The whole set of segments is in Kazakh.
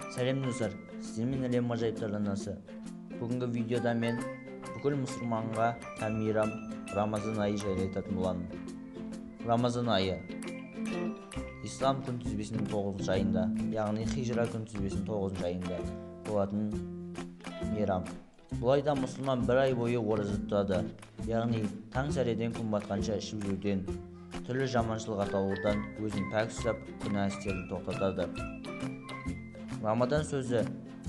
Сәлем достар, сіздермен әлем ғажайыптар арнасы. Бүгінгі видеода мен бүкіл мұсылманға тән мейрам Рамазан айы жайлы айтатын боламын. Рамазан айы ислам күнтізбесінің 9 айында, яғни хижра күнтізбесінің 9 айында болатын мейрам. Бұл айда мұсылман бір ай бойы ораза тұтады, яғни таң сәреден күн батқанша ішіп жеуден, түрлі жаманшылық атаулардан өзін пәк ұстап, күнә істерді тоқтатады. Рамадан сөзі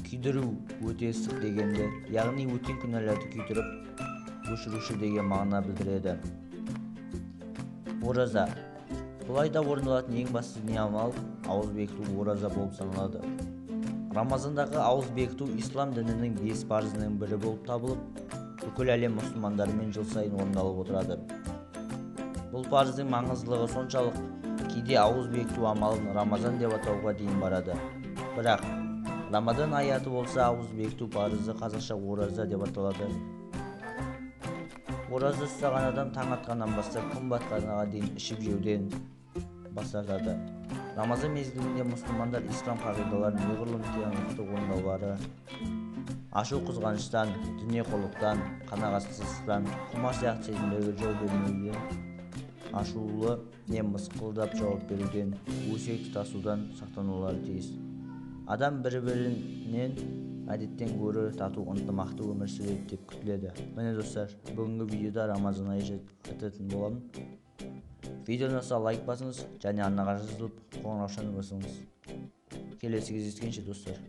күйдіру, өте ыстық дегенді, яғни өткен күнәлерді күйдіріп, өшіруші деген мағына білдіреді. Ораза. Бұл айда орындалатын ең басты діни амал ауыз бекіту ораза болып саналады. Рамазандағы ауыз бекіту ислам дінінің 5 парызының бірі болып табылып, бүкіл әлем мұсылмандарымен жыл сайын орындалып отырады. Бұл парыздың маңыздылығы соншалық, кейде ауыз бекіту амалын Рамазан деп атауға дейін барады. Бірақ Рамадан аяты болса, ауыз бекіту парызы қазақша ораза деп аталады. Ораза ұстаған адам таң атқаннан бастап күн батқанға дейін ішіп жеуден бас тартады. Рамазан мезгілінде мұсылмандар ислам қағидаларын неғұрлым тиянақты орындаулары, ашу қызғаныштан, дүниеқорлықтан, қанағатсыздықтан, құмар сияқты сезімдерге жол бермеуден, ашулы не мысқылдап жауап беруден, өсек тұтасудан сақтанулары тиіс. Адам бір-бірінен әдеттен гөрі тату ынтымақты өмір сүреді деп күтіледі. Міне достар, бүгінгі видеода Рамазан айы жайлы айтатын боламын. Видеоны ұнаса лайк басыңыз және арнаға жазылып қоңыраушаны басыңыз. Келесі кездескенше достар.